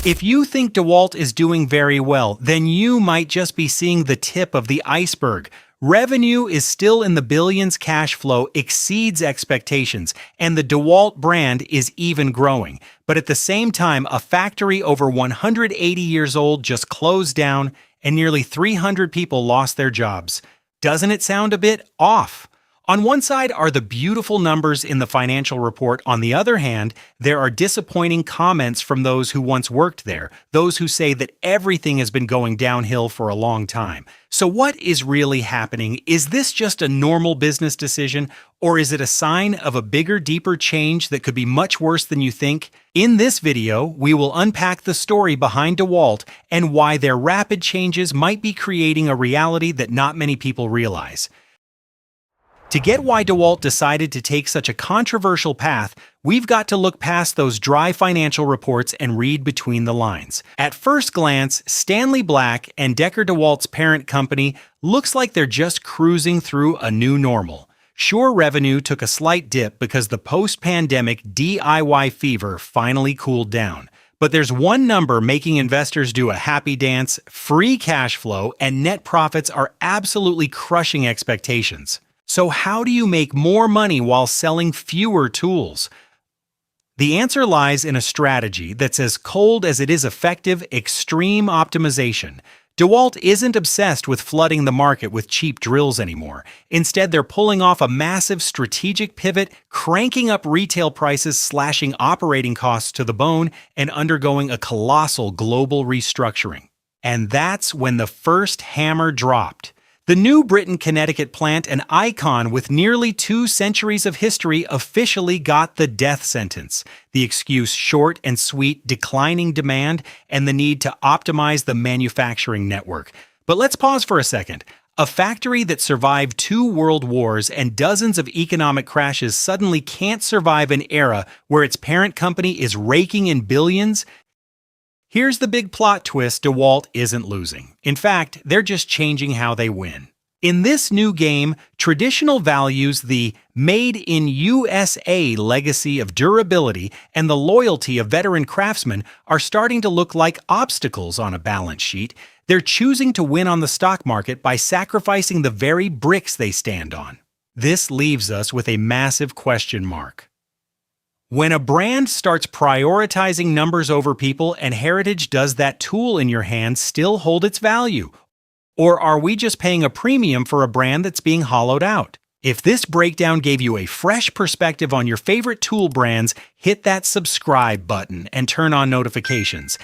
If you think DeWalt is doing very well, then you might just be seeing the tip of the iceberg. Revenue is still in the billions, cash flow exceeds expectations, and the DeWalt brand is even growing. But at the same time, a factory over 180 years old just closed down, and nearly 300 people lost their jobs. Doesn't it sound a bit off? On one side are the beautiful numbers in the financial report. On the other hand, there are disappointing comments from those who once worked there, those who say that everything has been going downhill for a long time. So what is really happening? Is this just a normal business decision, or is it a sign of a bigger, deeper change that could be much worse than you think? In this video, we will unpack the story behind DeWalt and why their rapid changes might be creating a reality that not many people realize. To get why DeWalt decided to take such a controversial path, we've got to look past those dry financial reports and read between the lines. At first glance, Stanley Black and Decker DeWalt's parent company looks like they're just cruising through a new normal. Sure, revenue took a slight dip because the post-pandemic DIY fever finally cooled down. But there's one number making investors do a happy dance: free cash flow and net profits are absolutely crushing expectations. So how do you make more money while selling fewer tools? The answer lies in a strategy that's as cold as it is effective: extreme optimization. DeWalt isn't obsessed with flooding the market with cheap drills anymore. Instead, they're pulling off a massive strategic pivot, cranking up retail prices, slashing operating costs to the bone, and undergoing a colossal global restructuring. And that's when the first hammer dropped. The New Britain, Connecticut plant, an icon with nearly 2 centuries of history, officially got the death sentence. The excuse: short and sweet, declining demand, and the need to optimize the manufacturing network. But let's pause for a second. A factory that survived 2 world wars and dozens of economic crashes suddenly can't survive an era where its parent company is raking in billions? Here's the big plot twist: DeWalt isn't losing. In fact, they're just changing how they win. In this new game, traditional values, the Made in USA legacy of durability and the loyalty of veteran craftsmen, are starting to look like obstacles on a balance sheet. They're choosing to win on the stock market by sacrificing the very bricks they stand on. This leaves us with a massive question mark. When a brand starts prioritizing numbers over people and heritage, does that tool in your hand still hold its value? Or are we just paying a premium for a brand that's being hollowed out? If this breakdown gave you a fresh perspective on your favorite tool brands, hit that subscribe button and turn on notifications.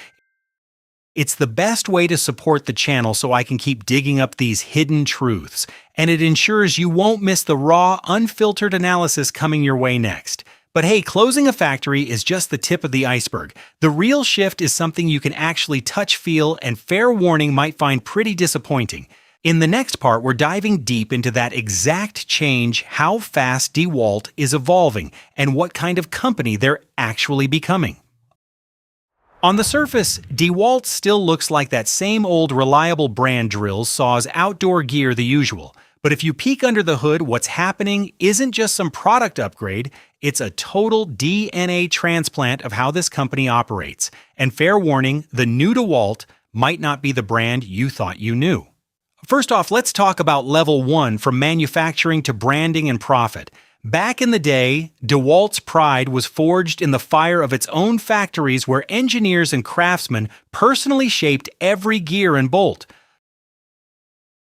It's the best way to support the channel so I can keep digging up these hidden truths, and it ensures you won't miss the raw, unfiltered analysis coming your way next. But hey, closing a factory is just the tip of the iceberg. The real shift is something you can actually touch, feel, and fair warning might find pretty disappointing. In the next part, we're diving deep into that exact change, how fast DeWalt is evolving, and what kind of company they're actually becoming. On the surface, DeWalt still looks like that same old reliable brand: drills, saws, outdoor gear, the usual. But if you peek under the hood, what's happening isn't just some product upgrade, it's a total DNA transplant of how this company operates. And fair warning, the new DeWalt might not be the brand you thought you knew. First off, let's talk about level 1, from manufacturing to branding and profit. Back in the day, DeWalt's pride was forged in the fire of its own factories, where engineers and craftsmen personally shaped every gear and bolt.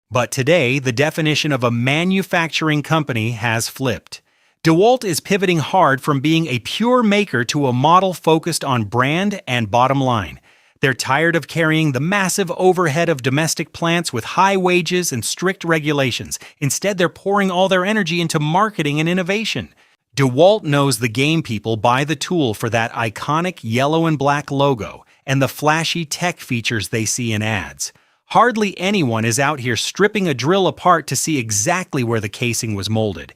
But today, the definition of a manufacturing company has flipped. DeWalt is pivoting hard from being a pure maker to a model focused on brand and bottom line. They're tired of carrying the massive overhead of domestic plants with high wages and strict regulations. Instead, they're pouring all their energy into marketing and innovation. DeWalt knows the game: people buy the tool for that iconic yellow and black logo and the flashy tech features they see in ads. Hardly anyone is out here stripping a drill apart to see exactly where the casing was molded.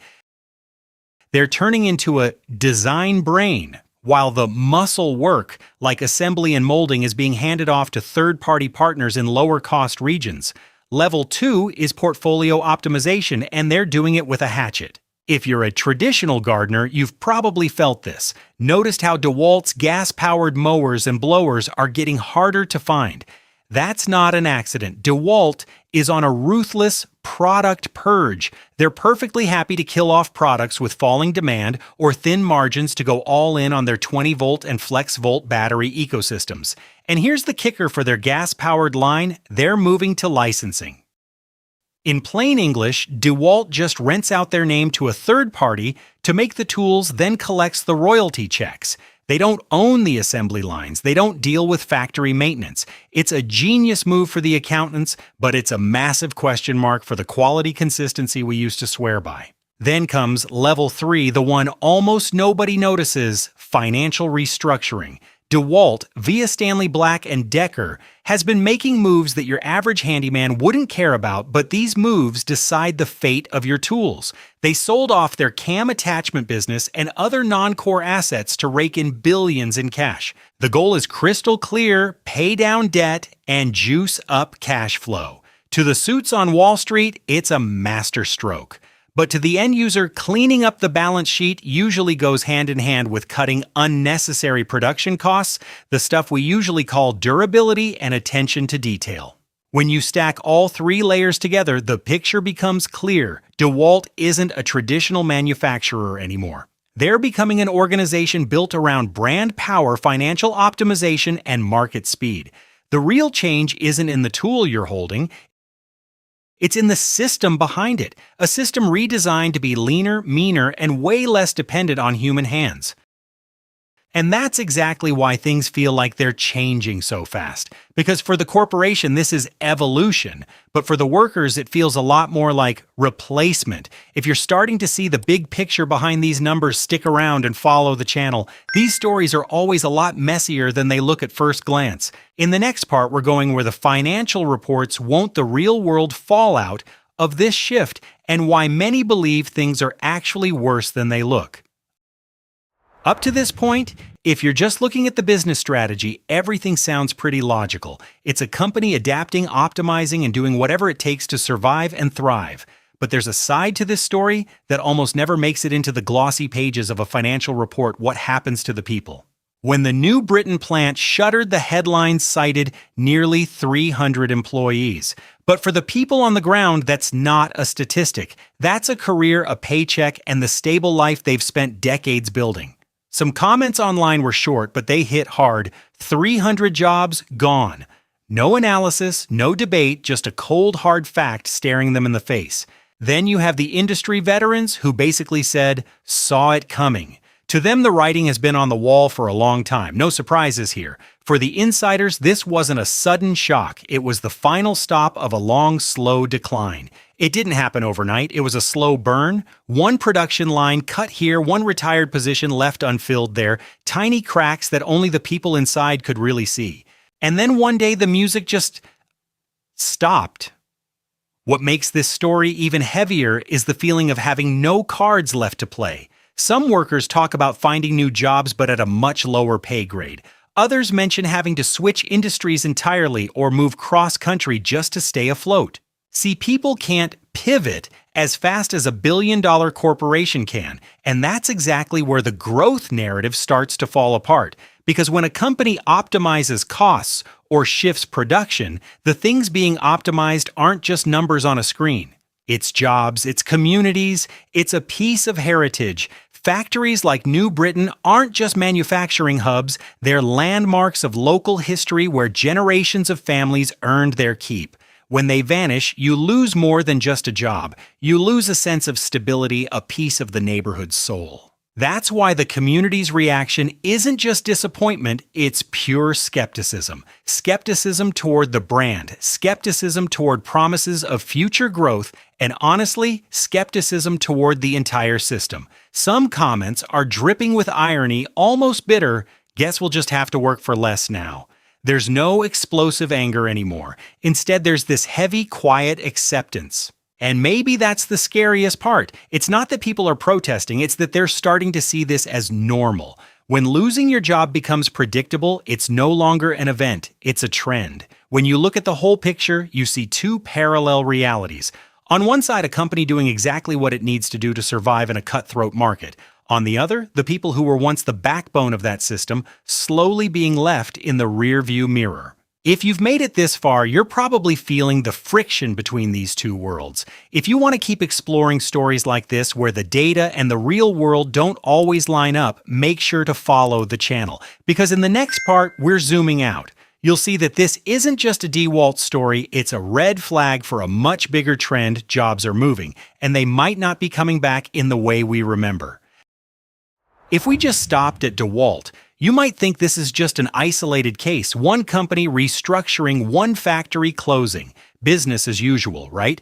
They're turning into a design brain, while the muscle work, like assembly and molding, is being handed off to third-party partners in lower-cost regions. Level 2 is portfolio optimization, and they're doing it with a hatchet. If you're a traditional gardener, you've probably felt this. Noticed how DeWalt's gas-powered mowers and blowers are getting harder to find. That's not an accident. DeWalt is on a ruthless product purge. They're perfectly happy to kill off products with falling demand or thin margins to go all in on their 20-volt and flex-volt battery ecosystems. And here's the kicker for their gas-powered line: they're moving to licensing. In plain English, DeWalt just rents out their name to a third party to make the tools, then collects the royalty checks. They don't own the assembly lines. They don't deal with factory maintenance. It's a genius move for the accountants, but it's a massive question mark for the quality consistency we used to swear by. Then comes level 3, the one almost nobody notices: financial restructuring. DeWalt, via Stanley Black & Decker, has been making moves that your average handyman wouldn't care about, but these moves decide the fate of your tools. They sold off their cam attachment business and other non-core assets to rake in billions in cash. The goal is crystal clear: pay down debt and juice up cash flow. To the suits on Wall Street, it's a masterstroke. But to the end user, cleaning up the balance sheet usually goes hand in hand with cutting unnecessary production costs, the stuff we usually call durability and attention to detail. When you stack all 3 layers together, the picture becomes clear. DeWalt isn't a traditional manufacturer anymore. They're becoming an organization built around brand power, financial optimization, and market speed. The real change isn't in the tool you're holding. It's in the system behind it, a system redesigned to be leaner, meaner, and way less dependent on human hands. And that's exactly why things feel like they're changing so fast. Because for the corporation, this is evolution, but for the workers, it feels a lot more like replacement. If you're starting to see the big picture behind these numbers, stick around and follow the channel. These stories are always a lot messier than they look at first glance. In the next part, we're going where the financial reports won't the real-world fallout of this shift and why many believe things are actually worse than they look. Up to this point, if you're just looking at the business strategy, everything sounds pretty logical. It's a company adapting, optimizing, and doing whatever it takes to survive and thrive. But there's a side to this story that almost never makes it into the glossy pages of a financial report: what happens to the people. When the New Britain plant shuttered, the headlines cited nearly 300 employees. But for the people on the ground, that's not a statistic. That's a career, a paycheck, and the stable life they've spent decades building. Some comments online were short, but they hit hard. 300 jobs gone. No analysis, no debate, just a cold, hard fact staring them in the face. Then you have the industry veterans who basically said, saw it coming. To them, the writing has been on the wall for a long time. No surprises here. For the insiders, this wasn't a sudden shock. It was the final stop of a long, slow decline. It didn't happen overnight. It was a slow burn. One production line cut here, one retired position left unfilled there, tiny cracks that only the people inside could really see. And then one day the music just stopped. What makes this story even heavier is the feeling of having no cards left to play. Some workers talk about finding new jobs but at a much lower pay grade. Others mention having to switch industries entirely or move cross-country just to stay afloat. See, people can't pivot as fast as a billion-dollar corporation can, and that's exactly where the growth narrative starts to fall apart. Because when a company optimizes costs or shifts production, the things being optimized aren't just numbers on a screen. It's jobs, it's communities, it's a piece of heritage. Factories like New Britain aren't just manufacturing hubs, they're landmarks of local history where generations of families earned their keep. When they vanish, you lose more than just a job. You lose a sense of stability, a piece of the neighborhood's soul. That's why the community's reaction isn't just disappointment, it's pure skepticism. Skepticism toward the brand, skepticism toward promises of future growth, and honestly, skepticism toward the entire system. Some comments are dripping with irony, almost bitter. Guess we'll just have to work for less now. There's no explosive anger anymore. Instead, there's this heavy, quiet acceptance. And maybe that's the scariest part. It's not that people are protesting, it's that they're starting to see this as normal. When losing your job becomes predictable, it's no longer an event, it's a trend. When you look at the whole picture, you see 2 parallel realities. On one side, a company doing exactly what it needs to do to survive in a cutthroat market. On the other, the people who were once the backbone of that system, slowly being left in the rearview mirror. If you've made it this far, you're probably feeling the friction between these two worlds. If you want to keep exploring stories like this where the data and the real world don't always line up, make sure to follow the channel. Because in the next part, we're zooming out. You'll see that this isn't just a DeWalt story, it's a red flag for a much bigger trend. Jobs are moving, and they might not be coming back in the way we remember. If we just stopped at DeWalt, you might think this is just an isolated case, one company restructuring, one factory closing. Business as usual, right?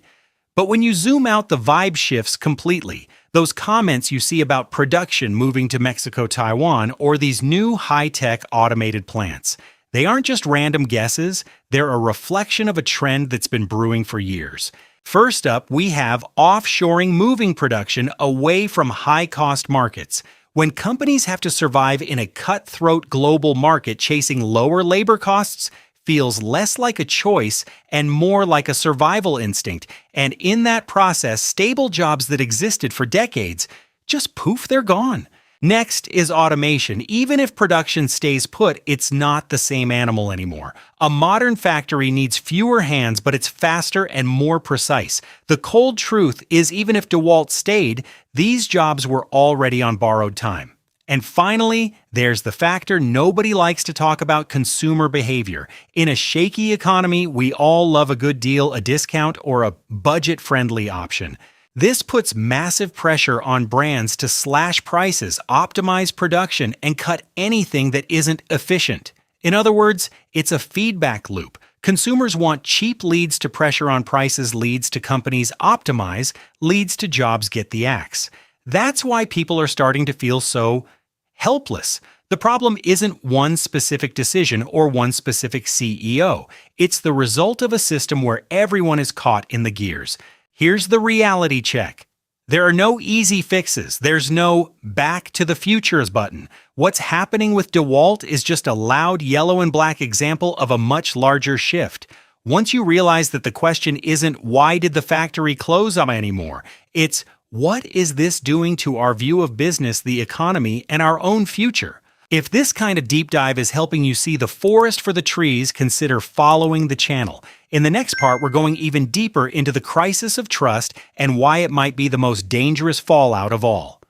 But when you zoom out, the vibe shifts completely. Those comments you see about production moving to Mexico, Taiwan, or these new high-tech automated plants. They aren't just random guesses, they're a reflection of a trend that's been brewing for years. First up, we have offshoring moving production away from high-cost markets. When companies have to survive in a cutthroat global market, chasing lower labor costs feels less like a choice and more like a survival instinct. And in that process, stable jobs that existed for decades, just poof, they're gone. Next is automation. Even if production stays put, it's not the same animal anymore. A modern factory needs fewer hands, but it's faster and more precise. The cold truth is, even if DeWalt stayed, these jobs were already on borrowed time. And finally, there's the factor nobody likes to talk about: consumer behavior. In a shaky economy, we all love a good deal, a discount, or a budget-friendly option. This puts massive pressure on brands to slash prices, optimize production, and cut anything that isn't efficient. In other words, it's a feedback loop. Consumers want cheap leads to pressure on prices, leads to companies optimize, leads to jobs get the axe. That's why people are starting to feel so helpless. The problem isn't one specific decision or one specific CEO. It's the result of a system where everyone is caught in the gears. Here's the reality check. There are no easy fixes. There's no back to the futures button. What's happening with DeWalt is just a loud yellow and black example of a much larger shift. Once you realize that the question isn't why did the factory close anymore, it's what is this doing to our view of business, the economy, and our own future? If this kind of deep dive is helping you see the forest for the trees, consider following the channel. In the next part, we're going even deeper into the crisis of trust and why it might be the most dangerous fallout of all.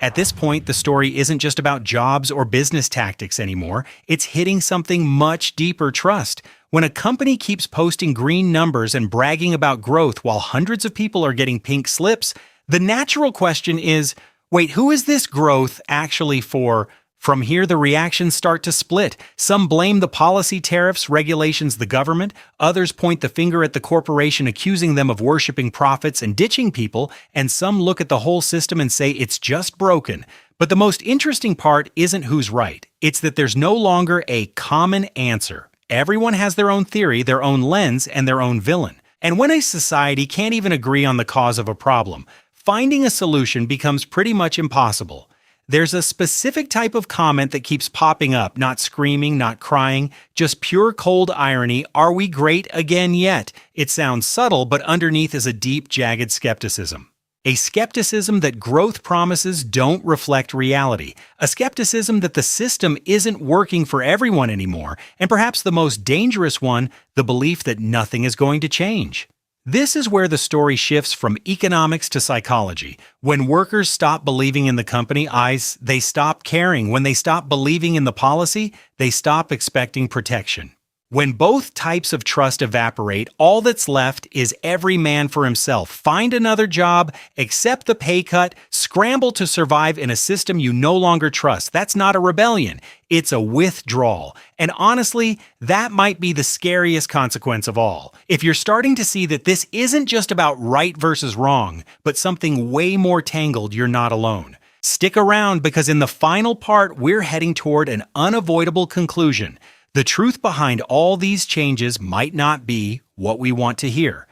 At this point, the story isn't just about jobs or business tactics anymore. It's hitting something much deeper: trust. When a company keeps posting green numbers and bragging about growth while hundreds of people are getting pink slips, the natural question is, wait, who is this growth actually for? From here, the reactions start to split. Some blame the policy, tariffs, regulations, the government. Others point the finger at the corporation, accusing them of worshiping profits and ditching people. And some look at the whole system and say it's just broken. But the most interesting part isn't who's right. It's that there's no longer a common answer. Everyone has their own theory, their own lens, and their own villain. And when a society can't even agree on the cause of a problem, finding a solution becomes pretty much impossible. There's a specific type of comment that keeps popping up, not screaming, not crying, just pure cold irony. Are we great again yet? It sounds subtle, but underneath is a deep, jagged skepticism. A skepticism that growth promises don't reflect reality. A skepticism that the system isn't working for everyone anymore. And perhaps the most dangerous one, the belief that nothing is going to change. This is where the story shifts from economics to psychology. When workers stop believing in the company, they stop caring. When they stop believing in the policy, they stop expecting protection. When both types of trust evaporate, all that's left is every man for himself. Find another job, accept the pay cut, scramble to survive in a system you no longer trust. That's not a rebellion. It's a withdrawal. And honestly, that might be the scariest consequence of all. If you're starting to see that this isn't just about right versus wrong, but something way more tangled, you're not alone. Stick around, because in the final part, we're heading toward an unavoidable conclusion. The truth behind all these changes might not be what we want to hear.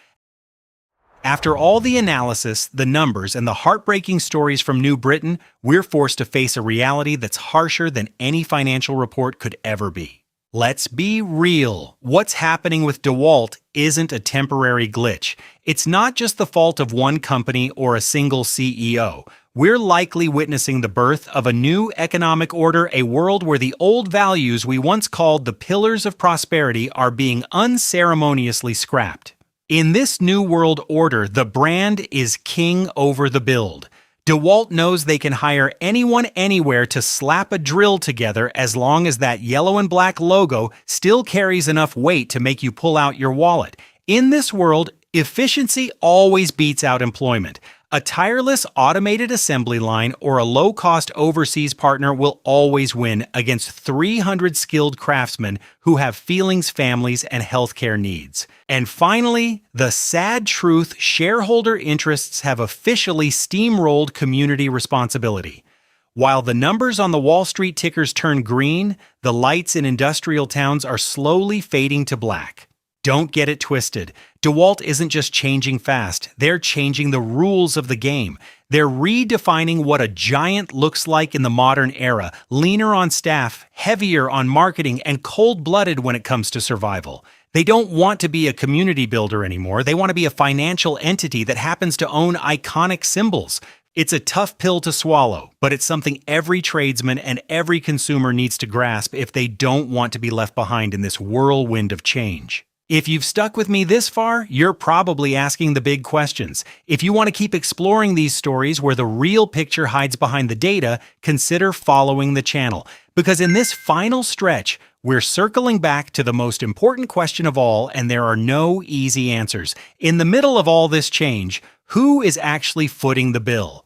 After all the analysis, the numbers, and the heartbreaking stories from New Britain, we're forced to face a reality that's harsher than any financial report could ever be. Let's be real. What's happening with DeWalt isn't a temporary glitch. It's not just the fault of one company or a single CEO. We're likely witnessing the birth of a new economic order, a world where the old values we once called the pillars of prosperity are being unceremoniously scrapped. In this new world order, the brand is king over the build. DeWalt knows they can hire anyone anywhere to slap a drill together as long as that yellow and black logo still carries enough weight to make you pull out your wallet. In this world, efficiency always beats out employment. A tireless automated assembly line or a low-cost overseas partner will always win against 300 skilled craftsmen who have feelings, families, and healthcare needs. And finally, the sad truth: shareholder interests have officially steamrolled community responsibility. While the numbers on the Wall Street tickers turn green, the lights in industrial towns are slowly fading to black. Don't get it twisted. DeWalt isn't just changing fast, they're changing the rules of the game. They're redefining what a giant looks like in the modern era, leaner on staff, heavier on marketing, and cold-blooded when it comes to survival. They don't want to be a community builder anymore. They want to be a financial entity that happens to own iconic symbols. It's a tough pill to swallow, but it's something every tradesman and every consumer needs to grasp if they don't want to be left behind in this whirlwind of change. If you've stuck with me this far, you're probably asking the big questions. If you want to keep exploring these stories where the real picture hides behind the data, consider following the channel. Because in this final stretch, we're circling back to the most important question of all, and there are no easy answers. In the middle of all this change, who is actually footing the bill?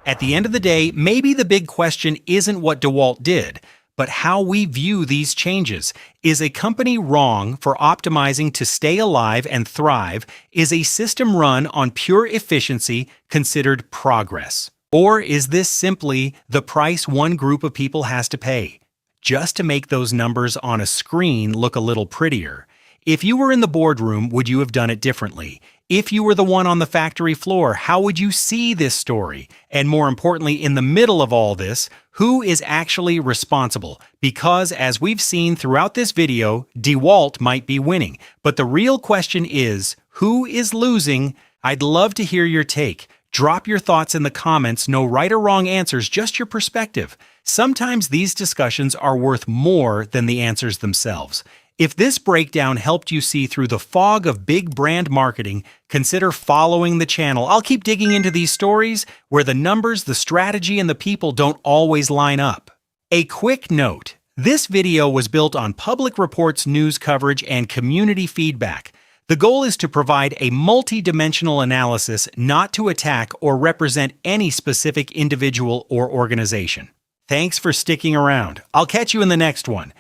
At the end of the day, maybe the big question isn't what DeWalt did, but how we view these changes. Is a company wrong for optimizing to stay alive and thrive? Is a system run on pure efficiency considered progress? Or is this simply the price one group of people has to pay, just to make those numbers on a screen look a little prettier? If you were in the boardroom, would you have done it differently? If you were the one on the factory floor, how would you see this story? And more importantly, in the middle of all this, who is actually responsible? Because as we've seen throughout this video, DeWalt might be winning. But the real question is, who is losing? I'd love to hear your take. Drop your thoughts in the comments. No right or wrong answers, just your perspective. Sometimes these discussions are worth more than the answers themselves. If this breakdown helped you see through the fog of big brand marketing, consider following the channel. I'll keep digging into these stories where the numbers, the strategy, and the people don't always line up. A quick note: this video was built on public reports, news coverage, and community feedback. The goal is to provide a multi-dimensional analysis, not to attack or represent any specific individual or organization. Thanks for sticking around. I'll catch you in the next one.